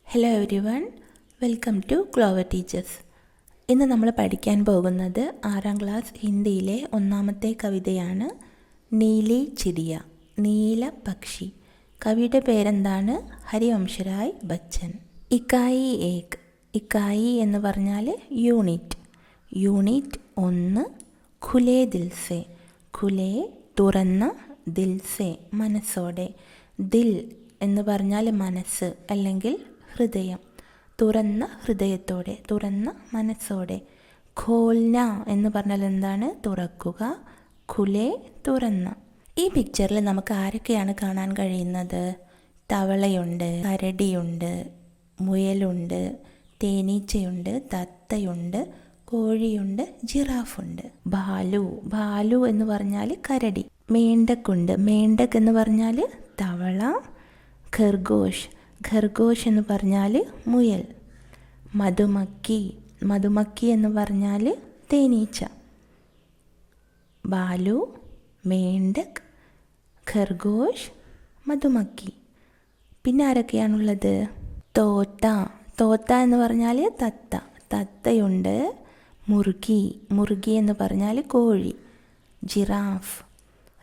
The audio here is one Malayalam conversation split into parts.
Hello everyone, welcome to Clover teachers. ഇന്ന് നമ്മൾ പഠിക്കാൻ പോകുന്നത് 6ാം ക്ലാസ് ഹിന്ദിയിലെ ഒന്നാമത്തെ കവിതയാണ് നീലി ചിടിയ, നീല പക്ഷി. കവിയുടെ പേരെന്താണ്? ഹരിവംശറായ് ബച്ചൻ. ഇക്കായി ഏക്, ഇക്കായി എന്ന് പറഞ്ഞാൽ യൂണിറ്റ്, യൂണിറ്റ് 1. ഖുലേ ദിൽസെ, ഖുലേ തുറന്ന, ദിൽസെ മനസ്സോടെ, ദിൽ എന്ന് പറഞ്ഞാൽ മനസ്സ് അല്ലെങ്കിൽ ഹൃദയം, തുറന്ന ഹൃദയത്തോടെ, തുറന്ന മനസ്സോടെ. ഖോൽന എന്ന് പറഞ്ഞാൽ എന്താണ്? തുറക്കുക. ഖുലേ തുറന്ന. ഈ പിക്ചറിൽ നമുക്ക് ആരൊക്കെയാണ് കാണാൻ കഴിയുന്നത്? തവളയുണ്ട്, കരടിയുണ്ട്, മുയലുണ്ട്, തേനീച്ചയുണ്ട്, തത്തയുണ്ട്, കോഴിയുണ്ട്, ജിറാഫുണ്ട്. ഭാലു, ഭാലു എന്ന് പറഞ്ഞാൽ കരടി. മേണ്ടക്കുണ്ട്, മേണ്ടക് എന്ന് പറഞ്ഞാൽ തവള. ഖർഗോഷ്, ഖർഗോഷ് എന്ന് പറഞ്ഞാൽ മുയൽ. മധുമക്കി, മധുമക്കി എന്ന് പറഞ്ഞാൽ തേനീച്ച. ബാലു, മേണ്ടക്, ഖർഗോഷ്, മധുമക്കി. പിന്നെ ആരൊക്കെയാണുള്ളത്? തോത്ത, തോത്ത എന്ന് പറഞ്ഞാൽ തത്ത, തത്തയുണ്ട്. മുർഗി, മുർഗി എന്ന് പറഞ്ഞാൽ കോഴി. ജിറാഫ്,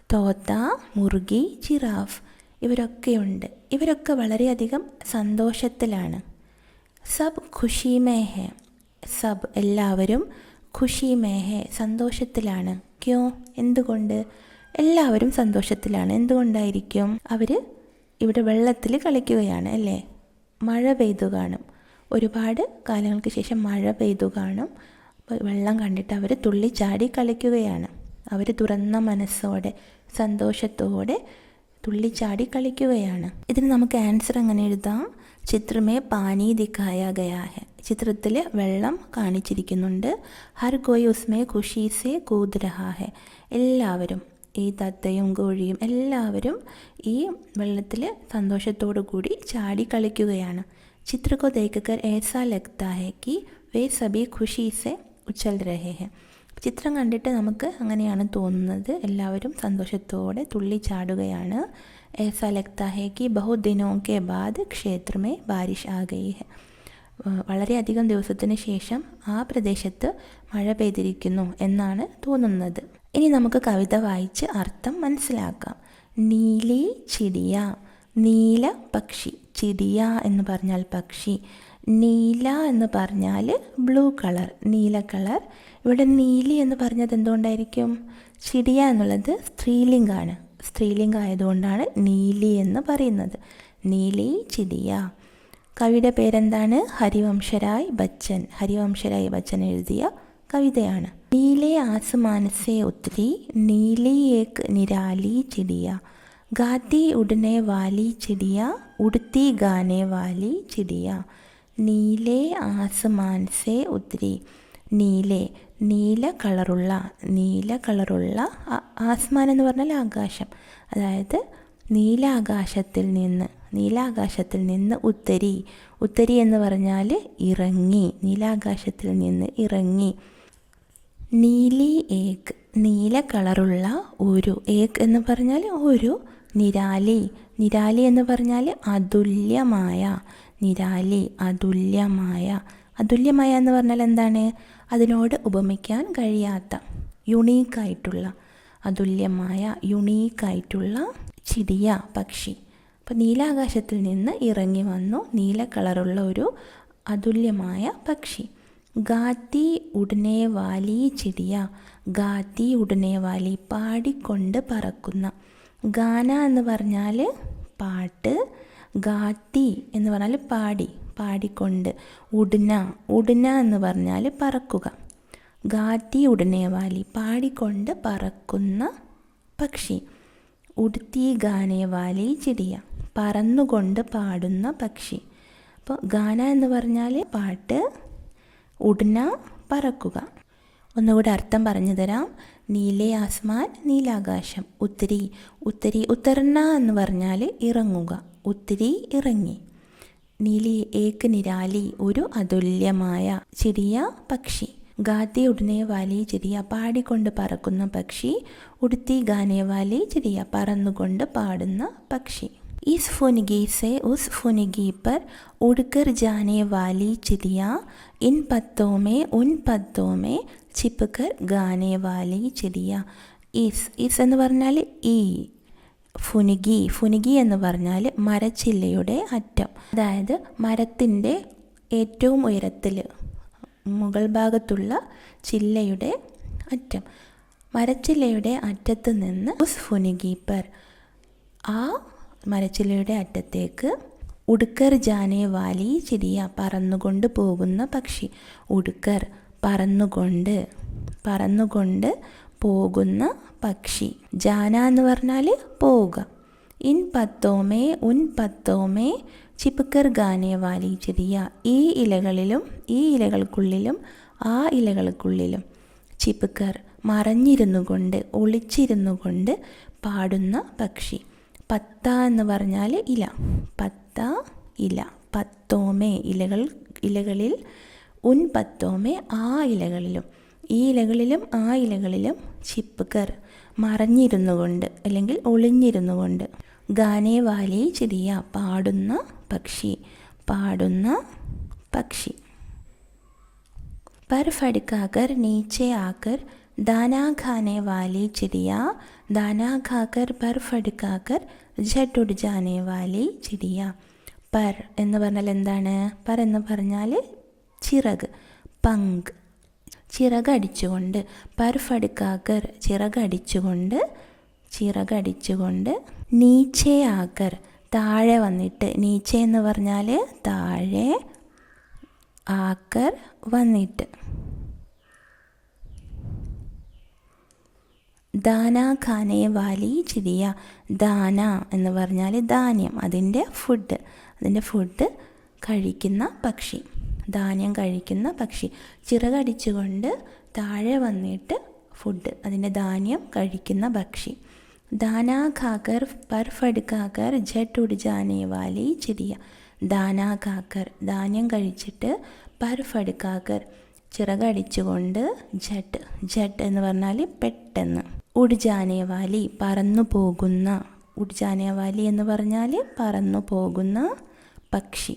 തോത്ത, മുർഗി, ജിറാഫ് ഇവരൊക്കെയുണ്ട്. ഇവരൊക്കെ വളരെയധികം സന്തോഷത്തിലാണ്. സബ് ഖുഷി മേ ഹെ, സബ് എല്ലാവരും, ഖുഷി മേ ഹെ സന്തോഷത്തിലാണ്. ക്യോ എന്തുകൊണ്ട്? എല്ലാവരും സന്തോഷത്തിലാണ്. എന്തുകൊണ്ടായിരിക്കും? അവർ ഇവിടെ വെള്ളത്തിൽ കളിക്കുകയാണ് അല്ലേ? മഴ പെയ്തു കാണും, ഒരുപാട് കാലങ്ങൾക്ക് ശേഷം മഴ പെയ്തു കാണും. വെള്ളം കണ്ടിട്ട് അവർ തുള്ളിച്ചാടി കളിക്കുകയാണ്. അവർ തുറന്ന മനസ്സോടെ, സന്തോഷത്തോടെ തുള്ളിച്ചാടി കളിക്കുകയാണ്. ഇതിന് നമുക്ക് ആൻസർ എങ്ങനെ എഴുതാം? ചിത്രമേ പാനി ദിഖായ ഗയാ ഹെ, ചിത്രത്തിൽ വെള്ളം കാണിച്ചിരിക്കുന്നുണ്ട്. ഹർ കോയി ഉസ്മേ ഖുഷി സേ കൂദ് രഹാ ഹെ, എല്ലാവരും, ഈ തത്തയും കോഴിയും എല്ലാവരും ഈ വെള്ളത്തിൽ സന്തോഷത്തോടു കൂടി ചാടി കളിക്കുകയാണ്. ചിത്ര കോ ദേഖ് കർ ഏസാ ലഗ്താ ഹെ കി വേ സബി ഖുഷി സേ ഉച്ചൽ രഹേ ഹെ, ചിത്രം കണ്ടിട്ട് നമുക്ക് അങ്ങനെയാണ് തോന്നുന്നത്, എല്ലാവരും സന്തോഷത്തോടെ തുള്ളിച്ചാടുകയാണ്. ऐसा लगता है कि बहुत दिनों के बाद क्षेत्र में बारिश आ गई है, വളരെയധികം ദിവസത്തിന് ശേഷം ആ പ്രദേശത്ത് മഴ പെയ്തിരിക്കുന്നു എന്നാണ് തോന്നുന്നത്. ഇനി നമുക്ക് കവിത വായിച്ച് അർത്ഥം മനസ്സിലാക്കാം. നീലി ചിടിയ, നീല പക്ഷി. ചിടിയ എന്ന് പറഞ്ഞാൽ പക്ഷി. നീല എന്ന് പറഞ്ഞാൽ ബ്ലൂ കളർ, നീല കളർ. ഇവിടെ നീലി എന്ന് പറഞ്ഞത് എന്തുകൊണ്ടായിരിക്കും? ചിടിയ എന്നുള്ളത് സ്ത്രീലിംഗാണ്, സ്ത്രീലിംഗം ആയതുകൊണ്ടാണ് നീലി എന്ന് പറയുന്നത്. നീലി ചിടിയ. കവിയുടെ പേരെന്താണ്? ഹരിവംശറായ് ബച്ചൻ. ഹരിവംശറായ് ബച്ചൻ എഴുതിയ കവിതയാണ്. നീലെ ആസ്മാനസെ ഉത്തരി, നീലി ഏക് നിരാലി ചിടിയ, ഗാത്തി ഉടനെ വാലി ചിടിയ, ഉടുത്തി ഗാനെ വാലി ചിടിയ. നീലെ ആസ്മാൻസെ ഉത്തരി, നീലെ നീല കളറുള്ള, നീല കളറുള്ള. ആസ്മാൻ എന്ന് പറഞ്ഞാൽ ആകാശം, അതായത് നീലാകാശത്തിൽ നിന്ന്, നീലാകാശത്തിൽ നിന്ന് ഉത്തരി, ഉത്തരി എന്ന് പറഞ്ഞാൽ ഇറങ്ങി, നീലാകാശത്തിൽ നിന്ന് ഇറങ്ങി. നീലി ഏക്, നീല കളറുള്ള ഒരു, ഏക് എന്ന് പറഞ്ഞാൽ ഒരു. നിരാലി, നിരാലി എന്ന് പറഞ്ഞാൽ അതുല്യമായ, നിരാലി അതുല്യമായ. അതുല്യമായ എന്ന് പറഞ്ഞാൽ എന്താണ്? അതിനോട് ഉപമിക്കാൻ കഴിയാത്ത, യുണീക്കായിട്ടുള്ള, അതുല്യമായ, യുണീക്കായിട്ടുള്ള ചിടിയ പക്ഷി. അപ്പോൾ നീലാകാശത്തിൽ നിന്ന് ഇറങ്ങി വന്നു, നീല കളറുള്ള ഒരു അതുല്യമായ പക്ഷി. ഗാത്തി ഉടനെ വാലി ചിടിയ, ഗാത്തി ഉടനെ വാലി പാടിക്കൊണ്ട് പറക്കുന്ന. ഗാന എന്ന് പറഞ്ഞാൽ പാട്ട്, ഗാത്തി എന്ന് പറഞ്ഞാൽ പാടി, പാടിക്കൊണ്ട്. ഉഡ്ന, ഉഡ്ന എന്ന് പറഞ്ഞാൽ പറക്കുക. ഗാത്തി ഉടനെ വാലി പാടിക്കൊണ്ട് പറക്കുന്ന പക്ഷി. ഉടുത്തി ഗാനെ വാലി ചിടിയ, പറന്നുകൊണ്ട് പാടുന്ന പക്ഷി. അപ്പോൾ ഗാന എന്ന് പറഞ്ഞാൽ പാട്ട്, ഉഡ്ന പറക്കുക. ഒന്നുകൂടെ അർത്ഥം പറഞ്ഞു തരാം. നീലെ ആസ്മാൻ നീലാകാശം. ഉത്തരി, ഉത്തരി ഉത്തർന എന്ന് പറഞ്ഞാൽ ഇറങ്ങുക, ഉത്തരി ഇറങ്ങി. നീലി ഏക് നിരാലി ഒരു അതുല്യമായ, ചിടിയ പക്ഷി. ഗാത്തി ഉടനെ വാലി ചിടിയ പാടിക്കൊണ്ട് പറക്കുന്ന പക്ഷി. ഉടുത്തി ഗാനെ വാലി ചിടിയ പറന്നുകൊണ്ട് പാടുന്ന പക്ഷി. इस फुनगी से उस फुनगी पर उड़कर जाने वाली चिड़िया इन पत्तों में उन पत्तों में छिपकर गाने वाली चिड़िയ. ഇസ് എന്ന് പറഞ്ഞാൽ ഈ, ഫുനിഗി എന്ന് പറഞ്ഞാൽ മരച്ചില്ലയുടെ അറ്റം. അതായത് മരത്തിൻ്റെ ഏറ്റവും ഉയരത്തിൽ മുകൾ ഭാഗത്തുള്ള ചില്ലയുടെ അറ്റം. മരച്ചില്ലയുടെ അറ്റത്ത് നിന്ന് ഉസ് ഫുനിഗി പർ, ആ മരച്ചില്ലയുടെ അറ്റത്തേക്ക് ഉടുക്കർ ജാനെ വാലി ചിടിയ, പറന്നുകൊണ്ട് പോകുന്ന പക്ഷി. ഉടുക്കർ പറന്നുകൊണ്ട് പോകുന്ന പക്ഷി. ജാന എന്ന് പറഞ്ഞാൽ പോവുക. ഇൻ പത്തോമേ ഉൻ പത്തോമേ ചിപ്കർ ഗാനെ വാലി ചിടിയ, ഈ ഇലകൾക്കുള്ളിലും ആ ഇലകൾക്കുള്ളിലും ചിപ്കർ മറഞ്ഞിരുന്നു കൊണ്ട്, ഒളിച്ചിരുന്നു കൊണ്ട് പാടുന്ന പക്ഷി. പത്ത എന്ന് പറഞ്ഞാൽ ഇല, പത്ത ഇല. പത്തോമേ ഇലകളിൽ, ഉൻ പത്തോമേ ആ ഇലകളിലും, ഈ ഇലകളിലും ആ ഇലകളിലും ചിപ്കർ മറഞ്ഞിരുന്നു കൊണ്ട് അല്ലെങ്കിൽ ഒളിഞ്ഞിരുന്നു കൊണ്ട്. ഗാനെ വാലി ചിടിയ, പാടുന്ന പക്ഷി. पर फड़काकर नीचे आकर दाना खाने वाली चिड़िया, दाना खाकर पर फड़काकर झट उड़ जाने वाली चिड़िया. पर എന്ന് പറഞ്ഞാൽ എന്താണ്? പർ എന്ന് പറഞ്ഞാൽ ചിറക്, പങ്ക്, ചിറകടിച്ചുകൊണ്ട്. പർ ഫടുക്കാക്കർ ചിറകടിച്ചുകൊണ്ട്. നീച്ചെ ആക്കർ താഴെ വന്നിട്ട്, നീച്ചെ എന്ന് പറഞ്ഞാൽ താഴെ, ആക്കർ വന്നിട്ട്. ദാന ഖാനെ വാലി ചിടിയ, ദാന എന്ന് പറഞ്ഞാൽ ധാന്യം, അതിൻ്റെ ഫുഡ് കഴിക്കുന്ന പക്ഷി. ധാന്യം കഴിക്കുന്ന പക്ഷി. ചിറകടിച്ചുകൊണ്ട് താഴെ വന്നിട്ട് ഫുഡ്, അതിൻ്റെ ധാന്യം കഴിക്കുന്ന പക്ഷി. ദാന ഖാക്കർ പർ ഫടുക്കാക്കർ ജട്ട് ഉട് ജാനെ വാലി ചിടിയ. ദാന ഖാക്കർ ധാന്യം കഴിച്ചിട്ട്, പർ ഫടുക്കാക്കർ ചിറകടിച്ചുകൊണ്ട്, ജട്ട് എന്ന് പറഞ്ഞാൽ പെട്ടെന്ന്. ഉട് ജാനെ വാലി പറന്നു പോകുന്ന, ഉട് ജാനെ വാലി എന്ന് പറഞ്ഞാൽ പറന്നു പോകുന്ന പക്ഷി.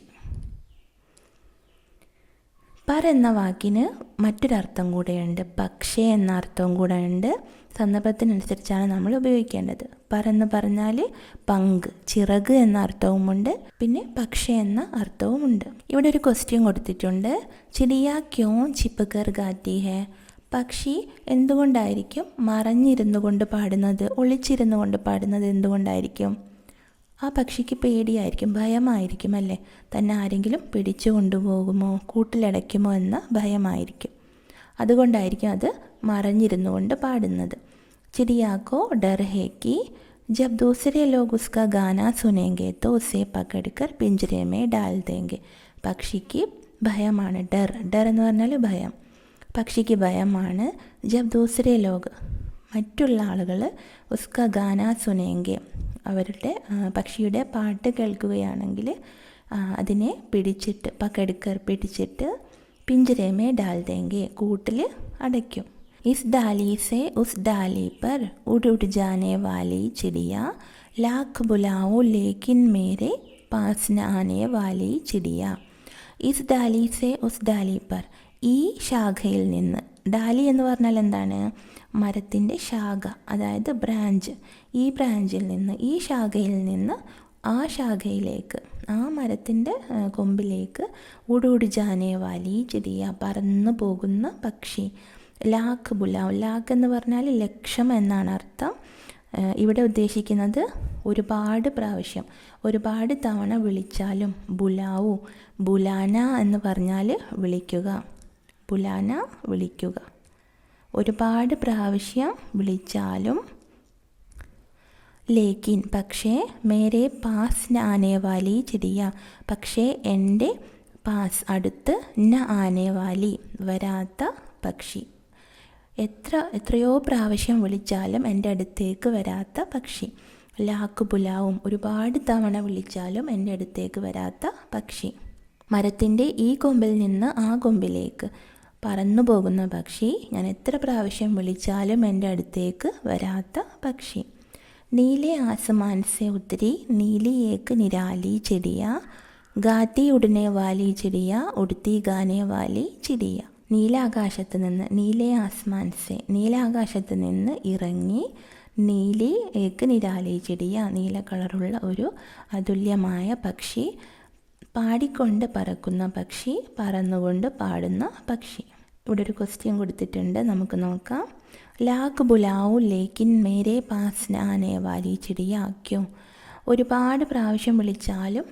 പർ എന്ന വാക്കിന് മറ്റൊരർത്ഥം കൂടെയുണ്ട്, പക്ഷേ എന്ന അർത്ഥവും കൂടെ ഉണ്ട്. സന്ദർഭത്തിനനുസരിച്ചാണ് നമ്മൾ ഉപയോഗിക്കേണ്ടത്. പർ എന്ന് പറഞ്ഞാൽ പങ്ക്, ചിറക് എന്ന അർത്ഥവുമുണ്ട്, പിന്നെ പക്ഷേ എന്ന അർത്ഥവുമുണ്ട്. ഇവിടെ ഒരു ക്വസ്റ്റ്യൻ കൊടുത്തിട്ടുണ്ട്. ചിടിയ ക്യോ ചിപ്കർ ഗാത്തി ഹേ, പക്ഷി എന്തുകൊണ്ടായിരിക്കും മറഞ്ഞിരുന്നു കൊണ്ട് പാടുന്നത്, ഒളിച്ചിരുന്നു കൊണ്ട് പാടുന്നത് എന്തുകൊണ്ടായിരിക്കും? ആ പക്ഷിക്ക് പേടിയായിരിക്കും, ഭയമായിരിക്കും അല്ലേ? തന്നെ ആരെങ്കിലും പിടിച്ചു കൊണ്ടുപോകുമോ, കൂട്ടിലടയ്ക്കുമോ എന്ന ഭയമായിരിക്കും. അതുകൊണ്ടായിരിക്കും അത് മറഞ്ഞിരുന്നു കൊണ്ട് പാടുന്നത്. ചിടിയാക്കോ ഡർ ഹേ കി ജബ് ദൂസരെ ലോഗ് ഉസ്കാ ഗാന സുനേങ്കെ തോ ഉസേ പകഡ്കർ പിഞ്ചരെ മേ ഡാൽ ദേങ്കെ. പക്ഷിക്ക് ഭയമാണ്, ഡർ എന്ന് പറഞ്ഞാൽ ഭയം. പക്ഷിക്ക് ഭയമാണ്. ജബ് ദൂസരെ ലോഗ് മറ്റുള്ള ആളുകൾ, ഉസ്കാ ഗാന സുനേങ്കെ അവരുടെ പക്ഷിയുടെ പാട്ട് കേൾക്കുകയാണെങ്കിൽ അതിനെ പിടിച്ചിട്ട്, പകഡ്കർ പിടിച്ചിട്ട്, പിഞ്ചരേമേ ഡാൽ ദേങ്കെ കൂട്ടിൽ അടയ്ക്കും. ഇസ് ഡാലി സെ ഉസ് ഡാലി പർ ഉട് ഉട് ജാനെ വാലി ചിടിയ, ലാഖ് ബുലാവോ ലേക്കിൻ മേരെ പാസ് ന ആനെ വാലി ചിടിയ. ഇസ് ഡാലി സെ ഉസ് ഡാലി പർ, ഈ ശാഖയിൽ നിന്ന്. ഡാലി എന്ന് പറഞ്ഞാൽ എന്താണ്? മരത്തിൻ്റെ ശാഖ, അതായത് ബ്രാഞ്ച്. ഈ ബ്രാഞ്ചിൽ നിന്ന്, ഈ ശാഖയിൽ നിന്ന് ആ ശാഖയിലേക്ക്, ആ മരത്തിൻ്റെ കൊമ്പിലേക്ക് ഉടുട് ജാനെ വാലി ചിടിയ, പറന്നു പോകുന്ന പക്ഷി. ലാഖ് ബുലാവ്, ലാഖ് എന്ന് പറഞ്ഞാൽ ലക്ഷം എന്നാണ് അർത്ഥം. ഇവിടെ ഉദ്ദേശിക്കുന്നത് ഒരുപാട് പ്രാവശ്യം, ഒരുപാട് തവണ വിളിച്ചാലും. ബുലാവു, ബുലാന എന്ന് പറഞ്ഞാൽ വിളിക്കുക, ബുലാന വിളിക്കുക. ഒരുപാട് പ്രാവശ്യം വിളിച്ചാലും. ലേക്കിൻ പക്ഷേ, മേരെ പാസ് ന ആനെ വാലി ചിടിയ, പക്ഷേ എൻ്റെ പാസ് അടുത്ത്, ന ആനെ വാലി വരാത്ത പക്ഷി. എത്രയോ പ്രാവശ്യം വിളിച്ചാലും എൻ്റെ അടുത്തേക്ക് വരാത്ത പക്ഷി. ലാക്ക് ബുലാവും, ഒരുപാട് തവണ വിളിച്ചാലും എൻ്റെ അടുത്തേക്ക് വരാത്ത പക്ഷി. മരത്തിൻ്റെ ഈ കൊമ്പിൽ നിന്ന് ആ കൊമ്പിലേക്ക് പറന്നു പോകുന്ന പക്ഷി. ഞാൻ എത്ര പ്രാവശ്യം വിളിച്ചാലും എൻ്റെ അടുത്തേക്ക് വരാത്ത പക്ഷി. नीले आसमान से उतरी नीली एक निराली चिड़िया ഗാത്തി ഉടനെ വാലി ചിടിയ ഉടുത്തി ഗാനെ വാലി ചിടിയ. നീലാകാശത്ത് നിന്ന് നീലേ ആസ്മാൻസെ നീലാകാശത്ത് നിന്ന് ഇറങ്ങി നീലി ഏക്ക് നിരാലി ചിടിയ നീല കളറുള്ള ഒരു അതുല്യമായ പക്ഷി, പാടിക്കൊണ്ട് പറക്കുന്ന പക്ഷി, പറന്നുകൊണ്ട് പാടുന്ന പക്ഷി. ഇവിടെ ഒരു ക്വസ്റ്റ്യൻ കൊടുത്തിട്ടുണ്ട്, നമുക്ക് നോക്കാം. ലാഖ് ബുലാവു ലേക്കിൻ മേരെ പാസ് ആനെ വാലി ചിടിയ ക്യോ. ഒരുപാട് പ്രാവശ്യം വിളിച്ചാലും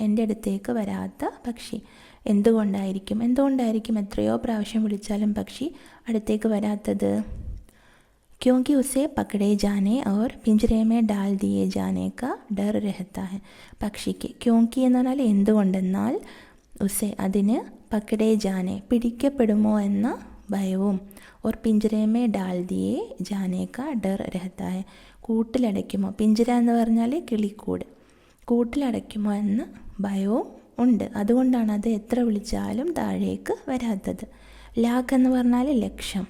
എൻ്റെ അടുത്തേക്ക് വരാത്ത പക്ഷി. എന്തുകൊണ്ടായിരിക്കും എത്രയോ പ്രാവശ്യം വിളിച്ചാലും പക്ഷി അടുത്തേക്ക് വരാത്തത്? क्योंकि उसे पकड़े जाने और पिंजरे में डाल दिए जाने का डर रहता है. പക്ഷിക്ക് ക്യോങ്കി എന്ന് പറഞ്ഞാൽ എന്തുകൊണ്ടെന്നാൽ, ഉസെ അതിന്, പക്കടേ ജാനെ പിടിക്കപ്പെടുമോ എന്ന ഭയവും, ഓർ പിഞ്ചരേമേ ഡാൽ ദിയേ ജാനെ കാ ഡർ രഹത്താ ഹെ കൂട്ടിലടയ്ക്കുമോ, പിഞ്ചര എന്ന് പറഞ്ഞാൽ കിളിക്കൂട്, കൂട്ടിലടയ്ക്കുമോ എന്ന ഭയവും ഉണ്ട്. അതുകൊണ്ടാണ് അത് എത്ര വിളിച്ചാലും താഴേക്ക് വരാത്തത്. ലാഖ് എന്ന് പറഞ്ഞാൽ ലക്ഷം.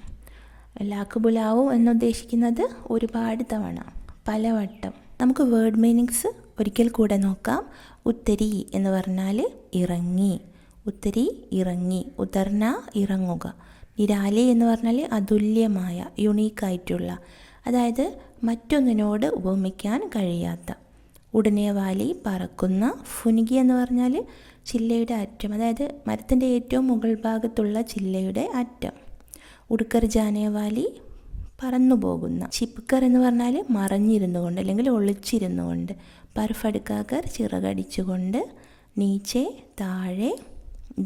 ലാഖ് ബുലാവു എന്നുദ്ദേശിക്കുന്നത് ഒരുപാട് തവണ, പലവട്ടം. നമുക്ക് വേർഡ് മീനിങ്സ് ഒരിക്കൽ കൂടെ നോക്കാം. ഉത്തരി എന്ന് പറഞ്ഞാൽ ഇറങ്ങി, ഉത്തരി ഇറങ്ങി, ഉത്തർന ഇറങ്ങുക. നിരാലി എന്ന് പറഞ്ഞാൽ അതുല്യമായ, യുണീക്കായിട്ടുള്ള, അതായത് മറ്റൊന്നിനോട് ഉപമിക്കാൻ കഴിയാത്ത. ഉടനെ വാലി പറക്കുന്ന. ഫുനുകി എന്ന് പറഞ്ഞാൽ ചില്ലയുടെ അറ്റം, അതായത് മരത്തിൻ്റെ ഏറ്റവും മുകൾ ഭാഗത്തുള്ള ചില്ലയുടെ അറ്റം. ഉടുക്കർ ജാനെ വാലി പറന്നു പോകുന്ന. ചിപ്കർ എന്ന് പറഞ്ഞാൽ മറഞ്ഞിരുന്നു കൊണ്ട് അല്ലെങ്കിൽ ഒളിച്ചിരുന്നു കൊണ്ട്. പർഫടുക്കാക്കർ ചിറകടിച്ചുകൊണ്ട്. നീച്ചെ താഴെ.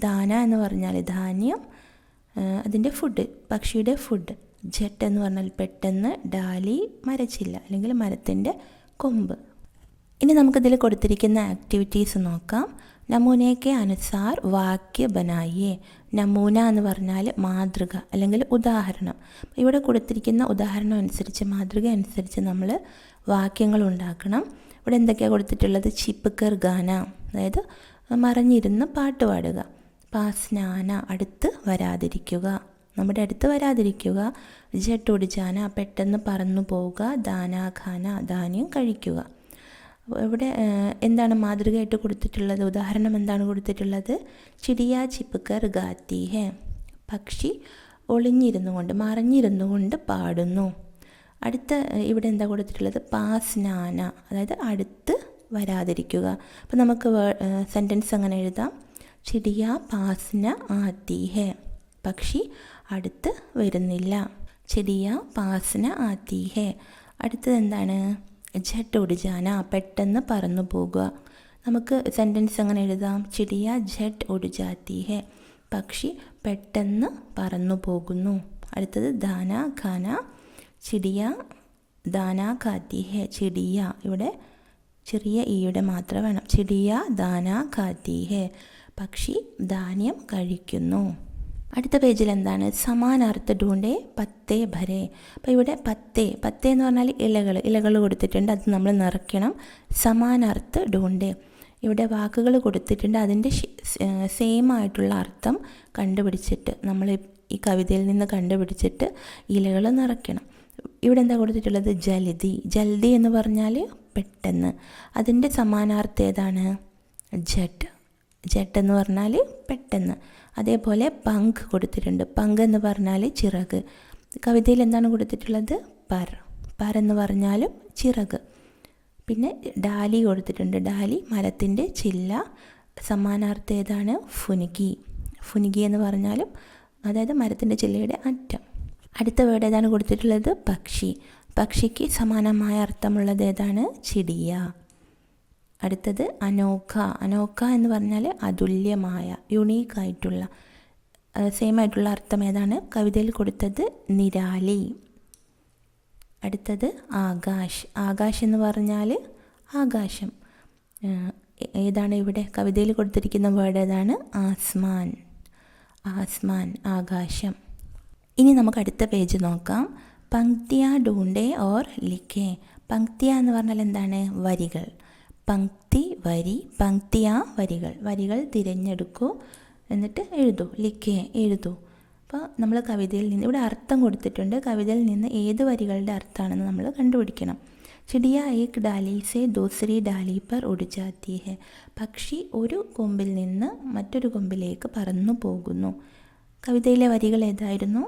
ദാന എന്ന് പറഞ്ഞാൽ ധാന്യം, അതിൻ്റെ ഫുഡ്, പക്ഷിയുടെ ഫുഡ്. ജെട്ട് എന്ന് പറഞ്ഞാൽ പെട്ടെന്ന്. ഡാലി മരച്ചില്ല അല്ലെങ്കിൽ മരത്തിൻ്റെ കൊമ്പ്. ഇനി നമുക്കിതിൽ കൊടുത്തിരിക്കുന്ന ആക്ടിവിറ്റീസ് നോക്കാം. നമൂനയ്ക്ക് അനുസാർ വാക്യ ബനായേ. നമൂന എന്ന് പറഞ്ഞാൽ മാതൃക അല്ലെങ്കിൽ ഉദാഹരണം. ഇവിടെ കൊടുത്തിരിക്കുന്ന ഉദാഹരണം അനുസരിച്ച്, മാതൃക അനുസരിച്ച് നമ്മൾ വാക്യങ്ങൾ ഉണ്ടാക്കണം. ഇവിടെ എന്തൊക്കെയാണ് കൊടുത്തിട്ടുള്ളത്? ചിപ്കർ ഗാന, അതായത് മറഞ്ഞിരുന്ന് പാട്ട് പാടുക. പാസ്നാന അടുത്ത് വരാതിരിക്കുക, നമ്മുടെ അടുത്ത് വരാതിരിക്കുക. ജട്ടുടിജാന പെട്ടെന്ന് പറന്നു പോവുക. ദാന ഖാന ധാന്യം കഴിക്കുക. ഇവിടെ എന്താണ് മാതൃകയായിട്ട് കൊടുത്തിട്ടുള്ളത്? ഉദാഹരണം എന്താണ് കൊടുത്തിട്ടുള്ളത്? ചിടിയ ചിപ്കർ ഗാത്തി ഹെ, പക്ഷി ഒളിഞ്ഞിരുന്നു കൊണ്ട്, മറഞ്ഞിരുന്നു കൊണ്ട് പാടുന്നു. അടുത്ത ഇവിടെ എന്താ കൊടുത്തിട്ടുള്ളത്? പാസ്നാന, അതായത് അടുത്ത് വരാതിരിക്കുക. അപ്പോൾ നമുക്ക് സെൻറ്റൻസ് അങ്ങനെ എഴുതാം. ചിടിയ പാസ്ന ആത്തി ഹെ, പക്ഷി അടുത്ത് വരുന്നില്ല. ചിടിയ പാസ്ന ആത്തി ഹെ. അടുത്തത് എന്താണ്? ജട്ട് ഉടിജാന പെട്ടെന്ന് പറന്നു പോകുക. നമുക്ക് സെൻറ്റൻസ് അങ്ങനെ എഴുതാം. ചിടിയ ജട്ട് ഉടിജാത്തി ഹെ, പക്ഷി പെട്ടെന്ന് പറന്നു പോകുന്നു. അടുത്തത് ദാന ഖാന. ചിടിയ ദാന ഖാത്തി ഹെ. ചിടിയ, ഇവിടെ ചെറിയ ഈയുടെ മാത്രം വേണം. ചിടിയ ദാന ഖാത്തി ഹെ, പക്ഷി ധാന്യം കഴിക്കുന്നു. അടുത്ത പേജിൽ എന്താണ്? സമാനാർത്ഥ ഡൂണ്ടേ പത്തേ ഭരേ. അപ്പോൾ ഇവിടെ പത്തേ എന്ന് പറഞ്ഞാൽ ഇലകൾ കൊടുത്തിട്ടുണ്ട്, അത് നമ്മൾ നിറയ്ക്കണം. സമാനാർത്ഥ ഡൂണ്ടേ, ഇവിടെ വാക്കുകൾ കൊടുത്തിട്ടുണ്ട്, അതിൻ്റെ സെയിം ആയിട്ടുള്ള അർത്ഥം കണ്ടുപിടിച്ചിട്ട്, നമ്മൾ ഈ കവിതയിൽ നിന്ന് കണ്ടുപിടിച്ചിട്ട് ഇലകൾ നിറയ്ക്കണം. ഇവിടെ എന്താ കൊടുത്തിട്ടുള്ളത്? ജൽദി എന്ന് പറഞ്ഞാൽ പെട്ടെന്ന്, അതിൻ്റെ സമാനാർത്ഥം ഏതാണ്? ജട്ട് എന്ന് പറഞ്ഞാൽ പെട്ടെന്ന്. അതേപോലെ പങ്ക് കൊടുത്തിട്ടുണ്ട്. പങ്ക് എന്ന് പറഞ്ഞാൽ ചിറക്. കവിതയിൽ എന്താണ് കൊടുത്തിട്ടുള്ളത്? പർ എന്ന് പറഞ്ഞാലും ചിറക്. പിന്നെ ഡാലി കൊടുത്തിട്ടുണ്ട്. ഡാലി മരത്തിൻ്റെ ചില്ല. സമാനാർത്ഥം ഏതാണ്? ഫുനുകി എന്ന് പറഞ്ഞാലും, അതായത് മരത്തിൻ്റെ ചില്ലയുടെ അറ്റം. അടുത്ത വേർഡ് ഏതാണ് കൊടുത്തിട്ടുള്ളത്? പക്ഷിക്ക് സമാനമായ അർത്ഥമുള്ളത് ഏതാണ്? ചിടിയ. അടുത്തത് അനോഖ എന്ന് പറഞ്ഞാൽ അതുല്യമായ, യുണീക്കായിട്ടുള്ള, സെയിം ആയിട്ടുള്ള അർത്ഥം ഏതാണ്? കവിതയിൽ കൊടുത്തത് നിരാലി. അടുത്തത് ആകാശ് എന്ന് പറഞ്ഞാൽ ആകാശം. ഏതാണ് ഇവിടെ കവിതയിൽ കൊടുത്തിരിക്കുന്ന വേർഡ് ഏതാണ്? ആസ്മാൻ, ആകാശം. ഇനി നമുക്ക് അടുത്ത പേജ് നോക്കാം. പങ്ക്തിയ ഡൂണ്ടേ ഓർ ലിഖേ. പങ്ക്തിയ എന്ന് പറഞ്ഞാൽ എന്താണ്? വരികൾ. പങ്ക്തി വരി, പങ്ക്തിയ വരികൾ തിരഞ്ഞെടുക്കൂ, എന്നിട്ട് എഴുതൂ. ലിഖേ എഴുതൂ. അപ്പോൾ നമ്മൾ കവിതയിൽ നിന്ന്, ഇവിടെ അർത്ഥം കൊടുത്തിട്ടുണ്ട്, കവിതയിൽ നിന്ന് ഏത് വരികളുടെ അർത്ഥമാണെന്ന് നമ്മൾ കണ്ടുപിടിക്കണം. चिड़िया एक डाली से दूसरी डाली पर उड़ जाती है. പക്ഷി ഒരു കൊമ്പിൽ നിന്ന് മറ്റൊരു കൊമ്പിലേക്ക് പറന്നു പോകുന്നു. കവിതയിലെ വരികൾ ഏതായിരുന്നു?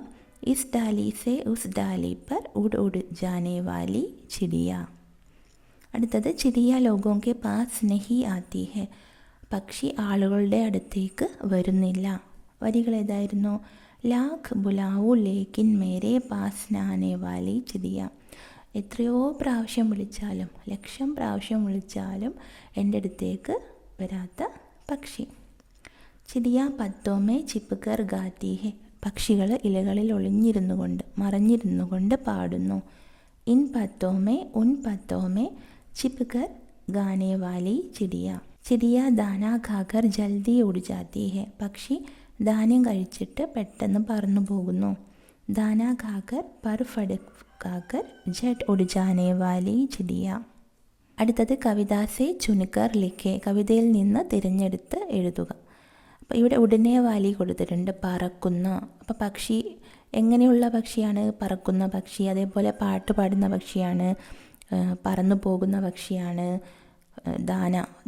ഇസ് ഡാലി സെ ഉസ് ഡാലി പർ ഉഡ് ഉഡ് ജാനെ വാലി ചിടിയ. അടുത്തത് ചിടിയ ലോഗോं के पास नहीं आती है. പക്ഷി ആളുകളുടെ അടുത്തേക്ക് വരുന്നില്ല. വരികൾ ഏതായിരുന്നു? ലാഖ് ബുലാവു ലേക്കിൻ മേരെ പാസ് നാനെ വാലി ചിടിയ. എത്രയോ പ്രാവശ്യം വിളിച്ചാലും, ലക്ഷം പ്രാവശ്യം വിളിച്ചാലും എൻ്റെ അടുത്തേക്ക് വരാത്ത പക്ഷി. ചിടിയ പത്തോമേ ചിപ്കർ ഗാത്തി ഹെ. പക്ഷികൾ ഇലകളിൽ ഒളിഞ്ഞിരുന്നു കൊണ്ട്, മറഞ്ഞിരുന്നു കൊണ്ട് പാടുന്നു. In പത്തോമേ Un പത്തോമേ ചിപ്കർ ഗാനെ Valley ചിടിയ. ചിടിയ ദാന ഖാകർ ജൽദി ഉഡ് ജാത്തി ഹെ. പക്ഷി ധാന്യം കഴിച്ചിട്ട് പെട്ടെന്ന് പറന്നു പോകുന്നു. ദാന ഖാകർ പർ ഫടക്കാകർ ജട്ട് ഉഡ് ജാനെ വാലി ചിടിയ. അടുത്തത് കവിത സെ ചുനിക്കർ ലിഖെ. കവിതയിൽ നിന്ന് തിരഞ്ഞെടുത്ത് എഴുതുക. അപ്പോൾ ഇവിടെ ഉടനെ വാലി കൊടുത്തിട്ടുണ്ട്, പറക്കുന്ന. അപ്പോൾ പക്ഷി എങ്ങനെയുള്ള പക്ഷിയാണ്? പറക്കുന്ന പക്ഷി. അതേപോലെ പാട്ട് പാടുന്ന പക്ഷിയാണ്, പറന്നു പോകുന്ന പക്ഷിയാണ്,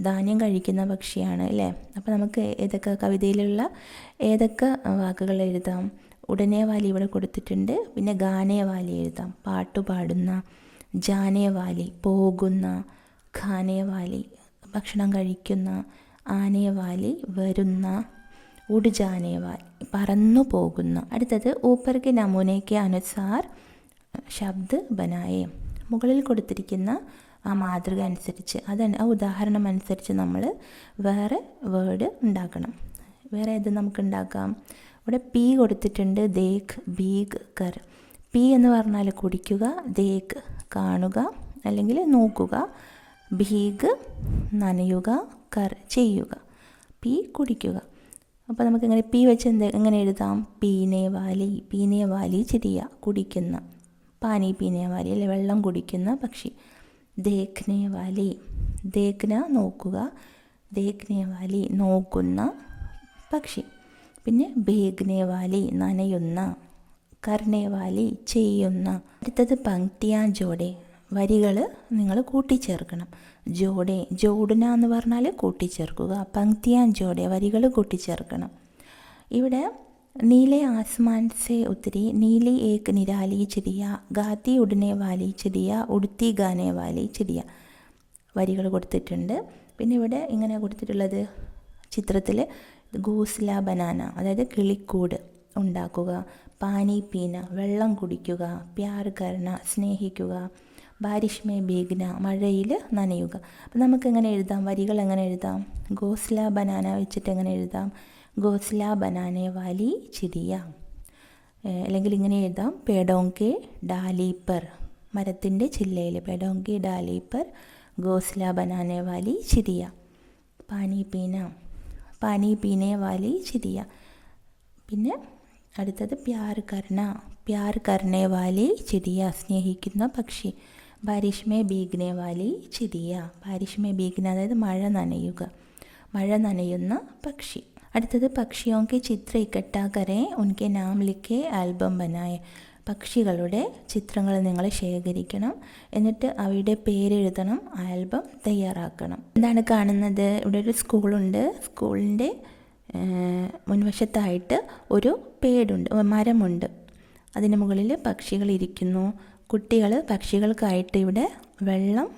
ധാന്യം കഴിക്കുന്ന പക്ഷിയാണ് അല്ലേ? അപ്പോൾ നമുക്ക് ഏതൊക്കെ കവിതയിലുള്ള ഏതൊക്കെ വാക്കുകൾ എഴുതാം? ഉടനെ വാലി ഇവിടെ കൊടുത്തിട്ടുണ്ട്. പിന്നെ ഗാനേ വാലി എഴുതാം, പാട്ടുപാടുന്ന. ജാനേ വാലി പോകുന്ന. ഖാനേ വാലി ഭക്ഷണം കഴിക്കുന്ന. ആനേ വാലി വരുന്ന. ഉഡ് ജാനേ വാലി പറന്നു പോകുന്ന. അടുത്തത് ഊപ്പർ കെ നമൂനെ കെ അനുസാർ ശബ്ദ് ബനായേ. മുകളിൽ കൊടുത്തിരിക്കുന്ന ആ മാതൃക അനുസരിച്ച്, ആ ഉദാഹരണം അനുസരിച്ച് നമ്മൾ വേറെ വേർഡ് ഉണ്ടാക്കണം. വേറെ ഏത് നമുക്ക് ഉണ്ടാക്കാം? ഇവിടെ പി കൊടുത്തിട്ടുണ്ട്. ദേഖ്, ബീഗ്, കർ. പി എന്ന് പറഞ്ഞാൽ കുടിക്കുക, ദേഖ് കാണുക അല്ലെങ്കിൽ നോക്കുക, ഭീഗ് നനയുക, കർ ചെയ്യുക. പി കുടിക്കുക. അപ്പോൾ നമുക്കിങ്ങനെ പി വെച്ച് എങ്ങനെ എഴുതാം? പീനെ വാലി. പീനെ വാലി ചിടിയ കുടിക്കുന്ന. പാനി പീനെ വാലി അല്ലെ വെള്ളം കുടിക്കുന്ന പക്ഷി. ദേഖ്നെ വാലി, ദേഖ്ന നോക്കുക, ദേഖ്നെ വാലി നോക്കുന്ന പക്ഷി. പിന്നെ ഭേഗ്നെ വാലി നനയുന്ന, കർണേ വാലി ചെയ്യുന്ന. അടുത്തത് പങ്ക്തിയാ ജോഡെ. വരികൾ നിങ്ങൾ കൂട്ടിച്ചേർക്കണം. ജോഡെ, ജോഡന എന്ന് പറഞ്ഞാൽ കൂട്ടിച്ചേർക്കുക. പങ്ക്തിയാ ജോഡെ വരികൾ കൂട്ടിച്ചേർക്കണം. ഇവിടെ നീലെ ആസ്മാൻ സെ ഉത്തരി നീലി ഏക് നിരാലി ചിടിയ ഗാത്തി ഉടനെ വാലി ചിടിയ ഉടുത്തി ഗാനെ വാലി ചിടിയ. വരികൾ കൊടുത്തിട്ടുണ്ട്. പിന്നെ ഇവിടെ ഇങ്ങനെ കൊടുത്തിട്ടുള്ളത് ചിത്രത്തിൽ ഗോസ്ല ബനാന, അതായത് കിളിക്കൂട് ഉണ്ടാക്കുക, പാനി പീന വെള്ളം കുടിക്കുക, പ്യാർ കർണ സ്നേഹിക്കുക, ബാരിഷ് മേ ഭീഗ്ന മഴയിൽ നനയുക. അപ്പം നമുക്ക് എങ്ങനെ എഴുതാം? വരികൾ എങ്ങനെ എഴുതാം? ഗോസ്ല ബനാന വെച്ചിട്ട് എങ്ങനെ എഴുതാം? ഗോസ്ല ബനാനെ വാലി ചിടിയ. അല്ലെങ്കിൽ ഇങ്ങനെ എഴുതാം, പേഡോങ്കെ ഡാലി പർ. മരത്തിൻ്റെ ചില്ലയിൽ പേഡോങ്കെ ഡാലി പർ ഗോസ്ല ബനാനെ വാലി ചിടിയ. പാനി പീന, പാനി പീനെ വാലി ചിടിയ. പിന്നെ അടുത്തത് പ്യാർ കർണ, പ്യാർ കർണേ വാലി ചിടിയ സ്നേഹിക്കുന്ന പക്ഷി. ബാരിഷ് മേ ഭീഗ്നെ വാലി ചിടിയ. ബാരിഷ് മേ ഭീഗ്ന അതായത് മഴ നനയുക, മഴ നനയുന്ന പക്ഷി. അടുത്തത് പക്ഷിയോं के ചിത്ര ഇക്കട്ടാ കരേ ഉൻകെ നാം ലിഖേ ആൽബം ബനായേ. പക്ഷികളുടെ ചിത്രങ്ങൾ നിങ്ങൾ ശേഖരിക്കണം, എന്നിട്ട് അവയുടെ പേരെഴുതണം, ആൽബം തയ്യാറാക്കണം. എന്താണ് കാണുന്നത്? ഇവിടെ ഒരു സ്കൂളുണ്ട്. സ്കൂളിൻ്റെ മുൻവശത്തായിട്ട് ഒരു പേടുണ്ട്, മരമുണ്ട്. അതിന് മുകളിൽ പക്ഷികൾ ഇരിക്കുന്നു. കുട്ടികൾ പക്ഷികൾക്കായിട്ട് ഇവിടെ വെള്ളം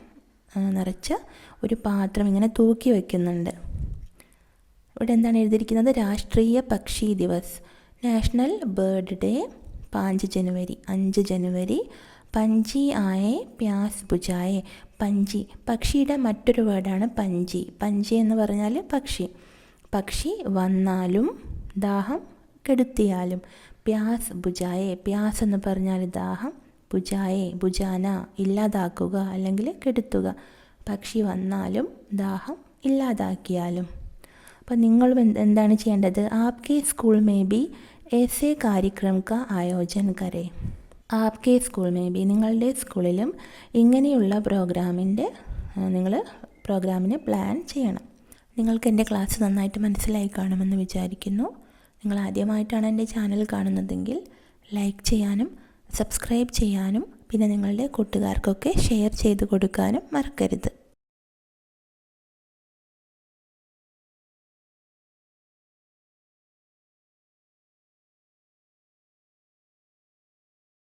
നിറച്ച ഒരു പാത്രം ഇങ്ങനെ തൂക്കി വയ്ക്കുന്നുണ്ട്. ഇവിടെ എന്താണ് എഴുതിയിരിക്കുന്നത്? രാഷ്ട്രീയ പക്ഷി ദിവസ്, നാഷണൽ ബേർഡ് ഡേ 5 ജനുവരി. 5 ജനുവരി. പഞ്ചി ആയേ പ്യാസ് ബുജായേ. പഞ്ചി പക്ഷിയുടെ മറ്റൊരു വേർഡാണ് പഞ്ചി. പഞ്ചി എന്ന് പറഞ്ഞാൽ പക്ഷി. പക്ഷി വന്നാലും ദാഹം കെടുത്തിയാലും. പ്യാസ് ബുജായേ, പ്യാസ് എന്ന് പറഞ്ഞാൽ ദാഹം, ബുജായേ ബുജാന ഇല്ലാതാക്കുക അല്ലെങ്കിൽ കെടുത്തുക. പക്ഷി വന്നാലും ദാഹം ഇല്ലാതാക്കിയാലും. അപ്പം നിങ്ങൾ എന്താണ് ചെയ്യേണ്ടത്? ആപ്കെ സ്കൂൾ മേ ബി ऐसे कार्यक्रम का ആയോജൻ കരേ. ആപ്കെ സ്കൂൾ മേ ബി നിങ്ങളുടെ സ്കൂളിലും ഇങ്ങനെയുള്ള പ്രോഗ്രാമിന് പ്ലാൻ ചെയ്യണം. നിങ്ങൾക്ക് എൻ്റെ ക്ലാസ് നന്നായിട്ട് മനസ്സിലായി കാണുമെന്ന് വിചാരിക്കുന്നു. നിങ്ങൾ ആദ്യമായിട്ടാണ് എൻ്റെ ചാനൽ കാണുന്നതെങ്കിൽ ലൈക്ക് ചെയ്യാനും സബ്സ്ക്രൈബ് ചെയ്യാനും പിന്നെ നിങ്ങളുടെ കൂട്ടുകാർക്കൊക്കെ ഷെയർ ചെയ്ത് കൊടുക്കാനും മറക്കരുത്.